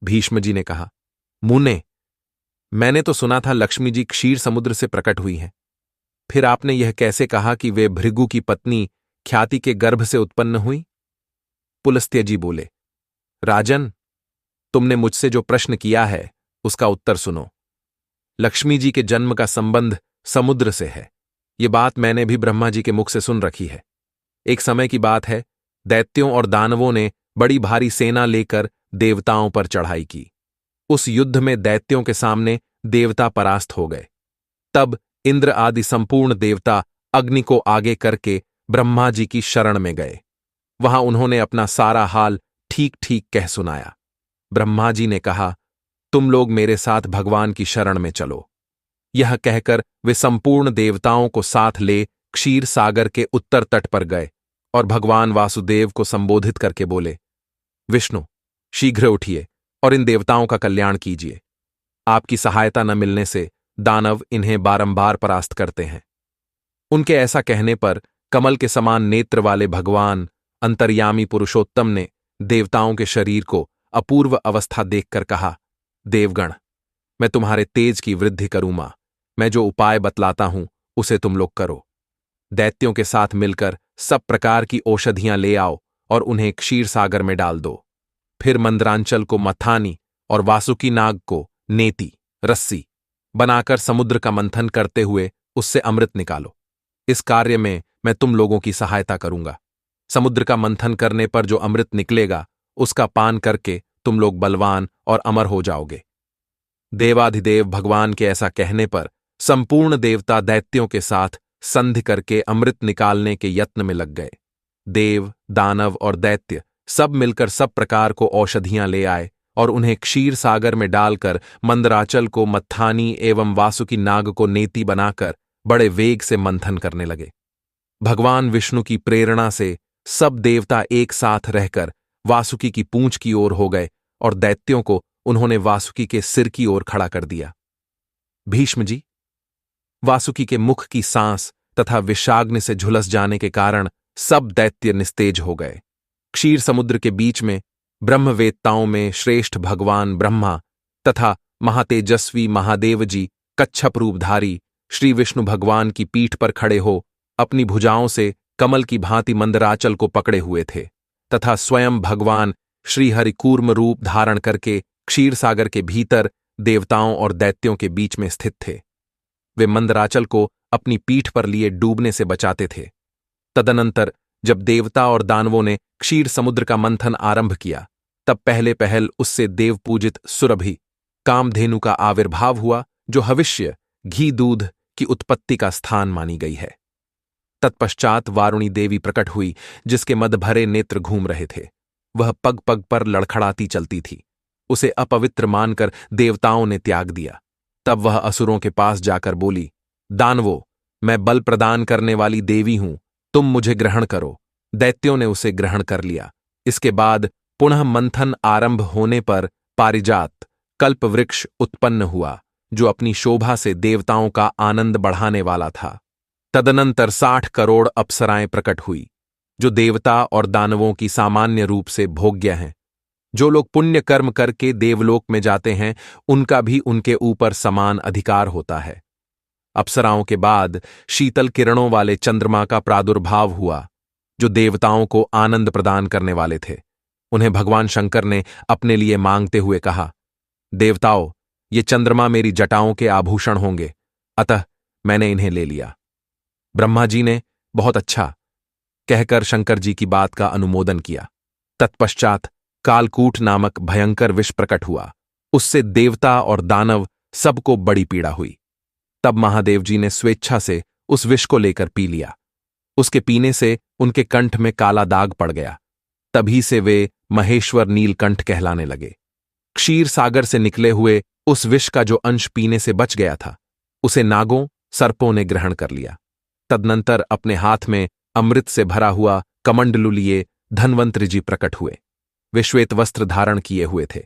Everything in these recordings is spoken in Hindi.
भीष्म जी ने कहा, मुने, मैंने तो सुना था लक्ष्मी जी क्षीर समुद्र से प्रकट हुई हैं। फिर आपने यह कैसे कहा कि वे भृगु की पत्नी ख्याति के गर्भ से उत्पन्न हुई? पुलस्त्य जी बोले, राजन, तुमने मुझसे जो प्रश्न किया है उसका उत्तर सुनो। लक्ष्मी जी के जन्म का संबंध समुद्र से है। ये बात मैंने भी ब्रह्मा जी के मुख से सुन रखी है। एक समय की बात है, दैत्यों और दानवों ने बड़ी भारी सेना लेकर देवताओं पर चढ़ाई की। उस युद्ध में दैत्यों के सामने देवता परास्त हो गए। तब इंद्र आदि संपूर्ण देवता अग्नि को आगे करके ब्रह्मा जी की शरण में गए। वहां उन्होंने अपना सारा हाल ठीक ठीक कह सुनाया। ब्रह्मा जी ने कहा, तुम लोग मेरे साथ भगवान की शरण में चलो। यह कहकर वे संपूर्ण देवताओं को साथ ले क्षीर सागर के उत्तर तट पर गए और भगवान वासुदेव को संबोधित करके बोले, विष्णु, शीघ्र उठिए और इन देवताओं का कल्याण कीजिए। आपकी सहायता न मिलने से दानव इन्हें बारंबार परास्त करते हैं। उनके ऐसा कहने पर कमल के समान नेत्र वाले भगवान अंतर्यामी पुरुषोत्तम ने देवताओं के शरीर को अपूर्व अवस्था देखकर कहा, देवगण, मैं तुम्हारे तेज की वृद्धि करूंगा। मैं जो उपाय बतलाता हूं उसे तुम लोग करो। दैत्यों के साथ मिलकर सब प्रकार की औषधियां ले आओ और उन्हें क्षीर सागर में डाल दो। फिर मंदरांचल को मथानी और वासुकी नाग को नेति, रस्सी बनाकर समुद्र का मंथन करते हुए उससे अमृत निकालो। इस कार्य में मैं तुम लोगों की सहायता करूंगा। समुद्र का मंथन करने पर जो अमृत निकलेगा उसका पान करके तुम लोग बलवान और अमर हो जाओगे। देवाधिदेव भगवान के ऐसा कहने पर संपूर्ण देवता दैत्यों के साथ संधि करके अमृत निकालने के यत्न में लग गए। देव, दानव और दैत्य सब मिलकर सब प्रकार को औषधियां ले आए और उन्हें क्षीर सागर में डालकर मंदराचल को मत्थानी एवं वासुकी नाग को नेति बनाकर बड़े वेग से मंथन करने लगे। भगवान विष्णु की प्रेरणा से सब देवता एक साथ रहकर वासुकी की पूंछ की ओर हो गए और दैत्यों को उन्होंने वासुकी के सिर की ओर खड़ा कर दिया। भीष्म जी, वासुकी के मुख की सांस तथा विषाग्नि से झुलस जाने के कारण सब दैत्य निस्तेज हो गए। क्षीर समुद्र के बीच में ब्रह्मवेत्ताओं में श्रेष्ठ भगवान ब्रह्मा तथा महातेजस्वी महादेव जी कच्छप रूपधारी श्री विष्णु भगवान की पीठ पर खड़े हो अपनी भुजाओं से कमल की भांति मंदराचल को पकड़े हुए थे तथा स्वयं भगवान श्रीहरि कूर्म रूप धारण करके क्षीर सागर के भीतर देवताओं और दैत्यों के बीच में स्थित थे। वे मंदराचल को अपनी पीठ पर लिए डूबने से बचाते थे। तदनंतर जब देवता और दानवों ने क्षीर समुद्र का मंथन आरंभ किया, तब पहले पहल उससे देव पूजित सुरभि कामधेनु का आविर्भाव हुआ, जो हविष्य घी दूध की उत्पत्ति का स्थान मानी गई है। तत्पश्चात वारुणी देवी प्रकट हुई, जिसके मद भरे नेत्र घूम रहे थे। वह पग पग पर लड़खड़ाती चलती थी। उसे अपवित्र मानकर देवताओं ने त्याग दिया। तब वह असुरों के पास जाकर बोली, दानवों, मैं बल प्रदान करने वाली देवी हूं, तुम मुझे ग्रहण करो। दैत्यों ने उसे ग्रहण कर लिया। इसके बाद पुनः मंथन आरंभ होने पर पारिजात कल्प वृक्ष उत्पन्न हुआ, जो अपनी शोभा से देवताओं का आनंद बढ़ाने वाला था। तदनंतर 60 करोड़ अप्सराएं प्रकट हुई, जो देवता और दानवों की सामान्य रूप से भोग्य हैं। जो लोग पुण्य कर्म करके देवलोक में जाते हैं, उनका भी उनके ऊपर समान अधिकार होता है। अप्सराओं के बाद शीतल किरणों वाले चंद्रमा का प्रादुर्भाव हुआ, जो देवताओं को आनंद प्रदान करने वाले थे। उन्हें भगवान शंकर ने अपने लिए मांगते हुए कहा, देवताओं, ये चंद्रमा मेरी जटाओं के आभूषण होंगे, अतः मैंने इन्हें ले लिया। ब्रह्मा जी ने बहुत अच्छा कहकर शंकर जी की बात का अनुमोदन किया। तत्पश्चात कालकूट नामक भयंकर विष प्रकट हुआ। उससे देवता और दानव सबको बड़ी पीड़ा हुई। तब महादेव जी ने स्वेच्छा से उस विष को लेकर पी लिया। उसके पीने से उनके कंठ में काला दाग पड़ गया। तभी से वे महेश्वर नीलकंठ कहलाने लगे। क्षीर सागर से निकले हुए उस विष का जो अंश पीने से बच गया था, उसे नागों, सर्पों ने ग्रहण कर लिया। तदनंतर अपने हाथ में अमृत से भरा हुआ कमंडलू लिए धन्वंतरि जी प्रकट हुए। वे श्वेत वस्त्र धारण किए हुए थे।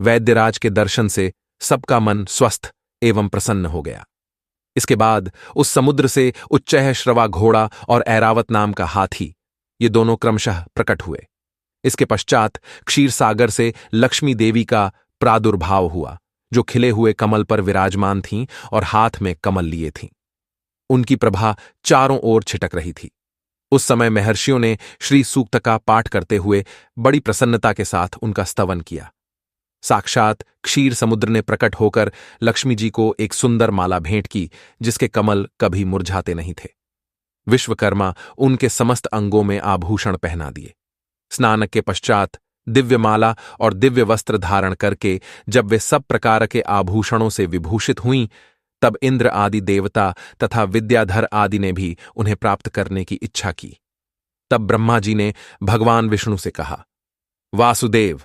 वैद्यराज के दर्शन से सबका मन स्वस्थ एवं प्रसन्न हो गया। इसके बाद उस समुद्र से उच्चैः श्रवा घोड़ा और ऐरावत नाम का हाथी, ये दोनों क्रमशः प्रकट हुए। इसके पश्चात क्षीर सागर से लक्ष्मी देवी का प्रादुर्भाव हुआ, जो खिले हुए कमल पर विराजमान थीं और हाथ में कमल लिए थीं। उनकी प्रभा चारों ओर छिटक रही थी। उस समय महर्षियों ने श्री सूक्त का पाठ करते हुए बड़ी प्रसन्नता के साथ उनका स्तवन किया। साक्षात क्षीर समुद्र ने प्रकट होकर लक्ष्मी जी को एक सुंदर माला भेंट की, जिसके कमल कभी मुरझाते नहीं थे। विश्वकर्मा उनके समस्त अंगों में आभूषण पहना दिए। स्नान के पश्चात दिव्य माला और दिव्य वस्त्र धारण करके जब वे सब प्रकार के आभूषणों से विभूषित हुईं, तब इंद्र आदि देवता तथा विद्याधर आदि ने भी उन्हें प्राप्त करने की इच्छा की। तब ब्रह्मा जी ने भगवान विष्णु से कहा, वासुदेव,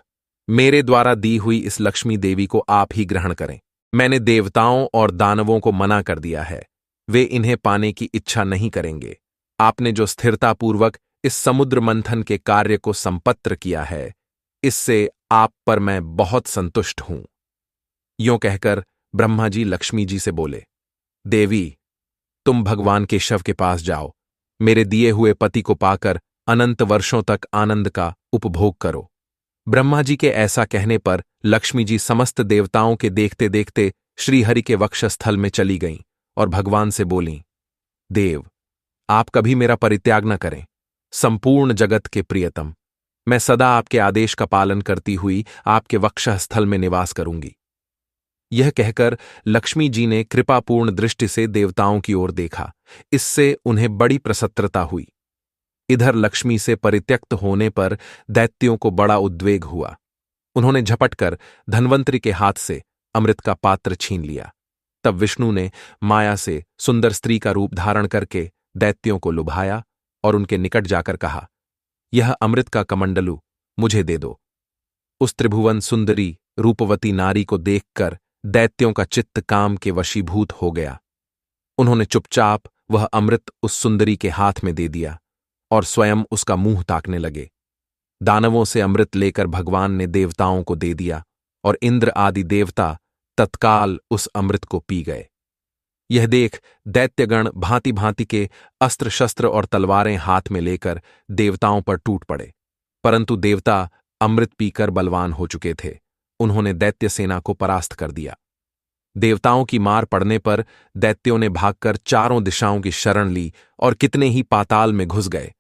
मेरे द्वारा दी हुई इस लक्ष्मी देवी को आप ही ग्रहण करें। मैंने देवताओं और दानवों को मना कर दिया है, वे इन्हें पाने की इच्छा नहीं करेंगे। आपने जो स्थिरतापूर्वक इस समुद्र मंथन के कार्य को संपत्र किया है, इससे आप पर मैं बहुत संतुष्ट हूं। यों कहकर ब्रह्मा जी लक्ष्मी जी से बोले, देवी, तुम भगवान केशव के पास जाओ, मेरे दिए हुए पति को पाकर अनंत वर्षों तक आनंद का उपभोग करो। ब्रह्मा जी के ऐसा कहने पर लक्ष्मी जी समस्त देवताओं के देखते देखते श्रीहरि के वक्षस्थल में चली गईं और भगवान से बोलीं, देव, आप कभी मेरा परित्याग न करें। संपूर्ण जगत के प्रियतम, मैं सदा आपके आदेश का पालन करती हुई आपके वक्षस्थल में निवास करूंगी। यह कहकर लक्ष्मी जी ने कृपापूर्ण दृष्टि से देवताओं की ओर देखा। इससे उन्हें बड़ी प्रसन्नता हुई। इधर लक्ष्मी से परित्यक्त होने पर दैत्यों को बड़ा उद्वेग हुआ। उन्होंने झपटकर धन्वंतरि के हाथ से अमृत का पात्र छीन लिया। तब विष्णु ने माया से सुंदर स्त्री का रूप धारण करके दैत्यों को लुभाया और उनके निकट जाकर कहा, यह अमृत का कमंडलू मुझे दे दो। उस त्रिभुवन सुंदरी रूपवती नारी को देखकर दैत्यों का चित्त काम के वशीभूत हो गया। उन्होंने चुपचाप वह अमृत उस सुंदरी के हाथ में दे दिया और स्वयं उसका मुंह ताकने लगे। दानवों से अमृत लेकर भगवान ने देवताओं को दे दिया और इंद्र आदि देवता तत्काल उस अमृत को पी गए। यह देख दैत्यगण भांति भांति के अस्त्र शस्त्र और तलवारें हाथ में लेकर देवताओं पर टूट पड़े, परंतु देवता अमृत पीकर बलवान हो चुके थे। उन्होंने दैत्य सेना को परास्त कर दिया। देवताओं की मार पड़ने पर दैत्यों ने भागकर चारों दिशाओं की शरण ली और कितने ही पाताल में घुस गए।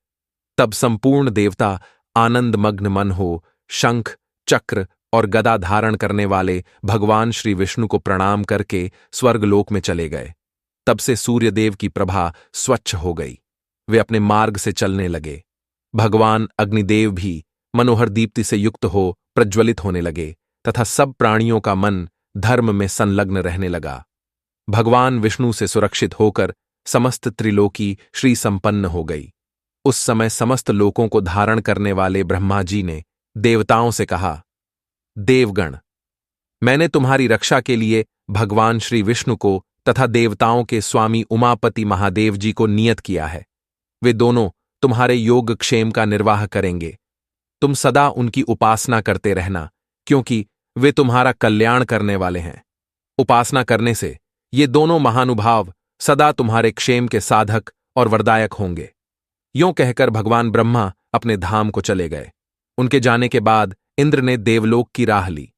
तब संपूर्ण देवता आनंदमग्न मन हो शंख, चक्र और गदा धारण करने वाले भगवान श्री विष्णु को प्रणाम करके स्वर्गलोक में चले गए। तब से सूर्यदेव की प्रभा स्वच्छ हो गई। वे अपने मार्ग से चलने लगे। भगवान अग्निदेव भी मनोहर दीप्ति से युक्त हो प्रज्वलित होने लगे तथा सब प्राणियों का मन धर्म में संलग्न रहने लगा। भगवान विष्णु से सुरक्षित होकर समस्त त्रिलोकी श्री संपन्न हो गई। उस समय समस्त लोकों को धारण करने वाले ब्रह्मा जी ने देवताओं से कहा, देवगण, मैंने तुम्हारी रक्षा के लिए भगवान श्री विष्णु को तथा देवताओं के स्वामी उमापति महादेव जी को नियत किया है। वे दोनों तुम्हारे योग क्षेम का निर्वाह करेंगे। तुम सदा उनकी उपासना करते रहना, क्योंकि वे तुम्हारा कल्याण करने वाले हैं। उपासना करने से ये दोनों महानुभाव सदा तुम्हारे क्षेम के साधक और वरदायक होंगे। यों कहकर भगवान ब्रह्मा अपने धाम को चले गए। उनके जाने के बाद इंद्र ने देवलोक की राह ली।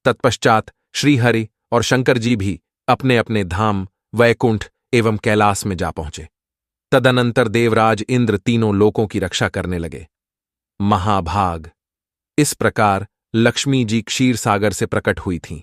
तत्पश्चात श्रीहरि और शंकर जी भी अपने अपने धाम वैकुंठ एवं कैलाश में जा पहुंचे। तदनंतर देवराज इंद्र तीनों लोकों की रक्षा करने लगे। महाभाग। इस प्रकार लक्ष्मी जी क्षीर सागर से प्रकट हुई थीं।